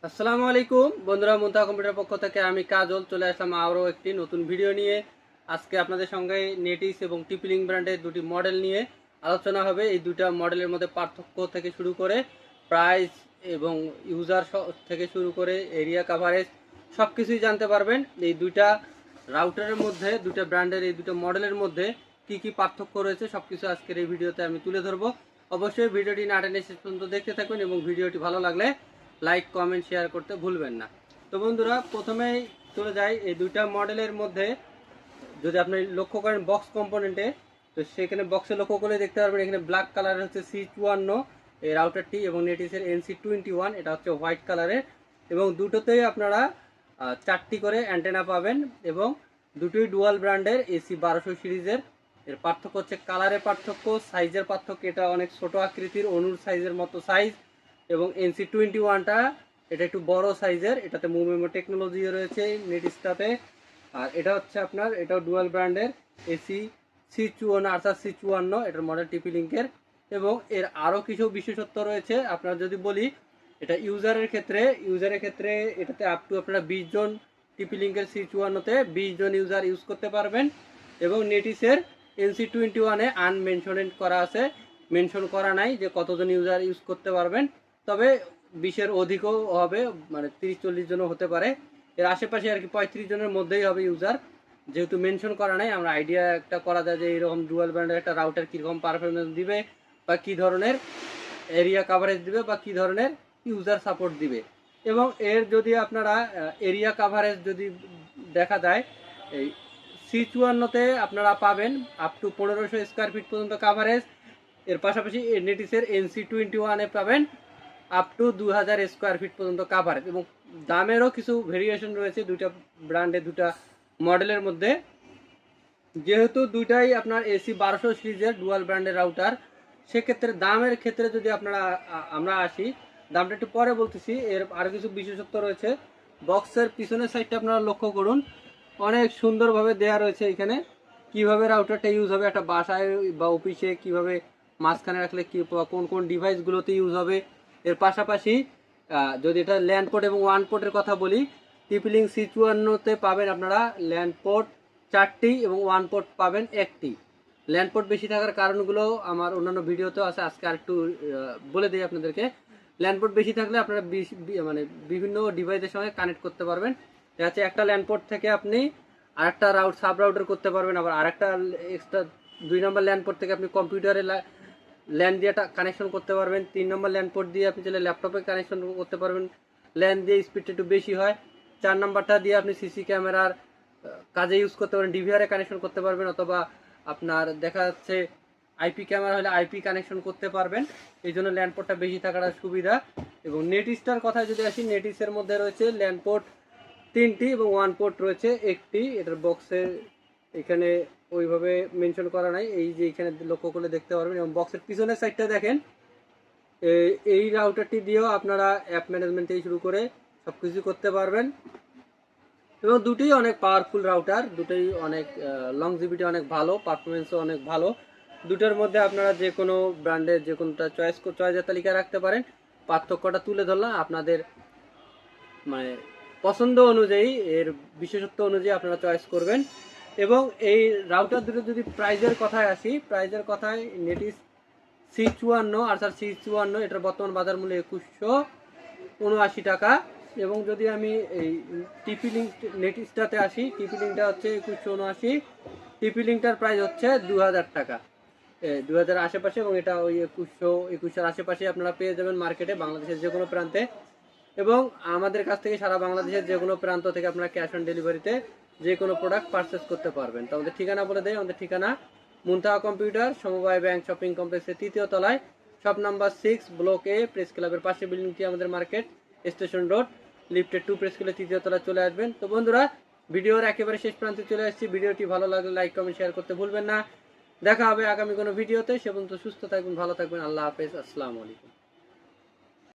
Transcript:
আসসালামু আলাইকুম বন্ধুরা, মুনতাহা কম্পিউটার পক্ষ থেকে আমি কাজল চলে আসলাম আরও একটি নতুন ভিডিও নিয়ে। আজকে আপনাদের সঙ্গে নেটিস এবং টিপিলিং ব্র্যান্ডের দুটি মডেল নিয়ে আলোচনা হবে। এই দুটা মডেলের মধ্যে পার্থক্য থেকে শুরু করে প্রাইস এবং ইউজার থেকে শুরু করে এরিয়া কাভারেজ সব কিছুই জানতে পারবেন। এই দুইটা রাউটারের মধ্যে, দুটা ব্র্যান্ডের এই দুটো মডেলের মধ্যে কি কি পার্থক্য রয়েছে সব কিছু আজকের এই ভিডিওতে আমি তুলে ধরবো। অবশ্যই ভিডিওটি না টেনে শেষ পর্যন্ত দেখতে থাকবেন এবং ভিডিওটি ভালো লাগলে লাইক কমেন্ট শেয়ার করতে ভুলবেন না। তো বন্ধুরা, প্রথমেই চলে যাই এই দুইটা মডেলের মধ্যে। যদি আপনি লক্ষ্য করেন বক্স কম্পোনেন্টে, তো সেখানে বক্সে লক্ষ্য করে দেখতে পারবেন এখানে ব্ল্যাক কালারের হচ্ছে C52 এই রাউটারটি এবং নেটিসের NC21 এটা হচ্ছে হোয়াইট কালারের। এবং দুটোতেই আপনারা 4টি করে অ্যান্টেনা পাবেন এবং দুটোই ডুয়াল ব্র্যান্ডের AC1200 সিরিজের। এর পার্থক্য হচ্ছে কালারের পার্থক্য, সাইজের পার্থক্য। এটা অনেক ছোট আকৃতির, অনুর সাইজের মতো সাইজ, এবং NC21টা এটা একটু বড় সাইজের, এটাতে মুভমেন্ট টেকনোলজি রয়েছে নেটিসটাতে। আর এটা হচ্ছে আপনার, এটাও ডুয়াল ব্র্যান্ডের AC54 অর্থাৎ C54 এটার মডেল টিপি লিঙ্কের। এবং এর আরও কিছু বিশেষত্ব রয়েছে। আপনার যদি বলি এটা ইউজারের ক্ষেত্রে এটাতে আপ টু আপনারা 20 জন টিপি লিঙ্কের C54তে 20 জন ইউজার ইউজ করতে পারবেন। এবং নেটিসের NC21-এ আনমেনশনেড করা আছে, মেনশন করা নাই যে কতজন ইউজার ইউজ করতে পারবেন। তবে 20-এর অধিকও হবে, মানে 30-40 জনও হতে পারে। এর আশেপাশে আর কি 35 জনের মধ্যেই হবে ইউজার, যেহেতু মেনশন করা নাই। আমরা আইডিয়া একটা করা যায় যে এইরকম ডুয়াল ব্র্যান্ডের একটা রাউটার কীরকম পারফরমেন্স দিবে, বা কী ধরনের এরিয়া কাভারেজ দিবে, বা কী ধরনের ইউজার সাপোর্ট দিবে। এবং এর যদি আপনারা এরিয়া কাভারেজ যদি দেখা যায়, এই C54-তে আপনারা পাবেন আপ টু 1500 স্কোয়ার ফিট পর্যন্ত কাভারেজ। এর পাশাপাশি নেটিসের NC21-এ পাবেন আপ টু 2000 স্কোয়ার ফিট পর্যন্ত কাভারেজ। এবং দামেরও কিছু ভেরিয়েশন রয়েছে দুইটা ব্র্যান্ডের, দুটা মডেলের মধ্যে। যেহেতু দুইটাই আপনার AC1200 সিরিজের ডুয়াল ব্র্যান্ডের রাউটার, সেক্ষেত্রে দামের ক্ষেত্রে যদি আমরা আসি, দামটা একটু পরে বলতেছি। এর আরও কিছু বিশেষত্ব রয়েছে। বক্সের পিছনের সাইডটা আপনারা লক্ষ্য করুন, অনেক সুন্দরভাবে দেয়া রয়েছে এখানে কিভাবে রাউটারটা ইউজ হবে একটা বাসায় বা অফিসে, কিভাবে মাঝখানে রাখলে কি কোন কোন ডিভাইসগুলোতে ইউজ হবে। এর পাশাপাশি যদি এটা ল্যান্ড পোর্ট এবং ওয়ান পোর্টের কথা বলি, টিপিলিং C54-তে পাবেন আপনারা ল্যান্ড পোর্ট 4টি এবং ওয়ান পোর্ট পাবেন 1টি। ল্যান্ড পোর্ট বেশি থাকার কারণগুলো আমার অন্যান্য ভিডিওতেও আছে, আজকে আরেকটু বলে দিই আপনাদেরকে। ল্যান্ড পোর্ট বেশি থাকলে আপনারা মানে বিভিন্ন ডিভাইসের সঙ্গে কানেক্ট করতে পারবেন। দেখা যাচ্ছে একটা ল্যান্ড পোর্ট থেকে আপনি আরেকটা সাব রাউটার করতে পারবেন, আবার আরেকটা এক্সট্রা 2 নম্বর ল্যান্ড পোর্ট থেকে আপনি কম্পিউটারে ল্যান দিয়ে কানেকশন করতে পারবেন। 3 নম্বর ল্যান্ড পোর্ট দিয়ে আপনি চাইলে ল্যাপটপে কানেকশন করতে পারবেন, ল্যান দিয়ে স্পিডটা একটু বেশি হয়। 4 নম্বরটা দিয়ে আপনি সিসি ক্যামেরার কাজে ইউজ করতে পারেন, ডিভিআরে কানেকশন করতে পারবেন, অথবা আপনার দেখা যাচ্ছে আইপি ক্যামেরা হলে আইপি কানেকশন করতে পারবেন। এই জন্য ল্যান্ড পোর্টটা বেশি থাকাটা সুবিধা। এবং নেটিসটার কথায় যদি আসি, নেটিসের মধ্যে রয়েছে ল্যান্ড পোর্ট 3টি এবং ওয়ান পোর্ট রয়েছে 1টি। এটার বক্সের এখানে ওইভাবে মেনশন করা নাই, এই যে এখানে লক্ষ্য করলে দেখতে পারবেন। এবং বক্সের পিছনের সাইডটা দেখেন, এই রাউটারটি দিয়েও আপনারা অ্যাপ ম্যানেজমেন্ট থেকে শুরু করে সব কিছু করতে পারবেন। এবং দুটোই অনেক পাওয়ারফুল রাউটার, দুটোই অনেক লংজিভিটি অনেক ভালো, পারফরমেন্সও অনেক ভালো। দুটোর মধ্যে আপনারা যে কোনো ব্র্যান্ডের যে কোনোটা চয়েসের তালিকা রাখতে পারেন। পার্থক্যটা তুলে ধরলাম আপনাদের মানে পছন্দ অনুযায়ী, এর বিশেষত্ব অনুযায়ী আপনারা চয়েস করবেন। এবং এই রাউটার দুটো যদি প্রাইজের কথায় আসি, প্রাইজের কথায় নেটিস C54 অর্থাৎ C54 এটার বর্তমান বাজার মূল্য 2179 টাকা। এবং যদি আমি এই টিপি লিঙ্ক নেটিসটাতে আসি, টিপি লিঙ্কটা হচ্ছে 2179, টিপি লিঙ্কটার প্রাইস হচ্ছে 2000 টাকা, 2000 আশেপাশে। এবং এটা ওই 2100-2100 আশেপাশে আপনারা পেয়ে যাবেন মার্কেটে, বাংলাদেশের যে কোনো প্রান্তে। এবং আমাদের কাছ থেকে সারা বাংলাদেশের যে কোনো প্রান্ত থেকে আপনারা ক্যাশ অন ডেলিভারিতে যে কোনো প্রোডাক্ট পারচেস করতে পারবেন। তো আমাদের ঠিকানা বলে দেয়, আমাদের ঠিকানা মুনতাহা কম্পিউটার, সমবায় ব্যাংক শপিং কমপ্লেক্সের 3য় তলায়, shop number 6, block A, press ক্লাবের পাশে বিল্ডিংটি আমাদের market, station road, lifted 2, press ক্লাবের 3য় তলায় চলে আসবেন। তো বন্ধুরা, ভিডিওর একেবারে শেষ প্রান্তে চলে আসছি। ভিডিওটি ভালো লাগলে লাইক কমেন্ট শেয়ার করতে ভুলবেন না। দেখা হবে আগামী কোনো ভিডিওতে। সে পর্যন্ত সুস্থ থাকবেন, ভালো থাকবেন। আল্লাহ হাফেজ, আসসালামু আলাইকুম।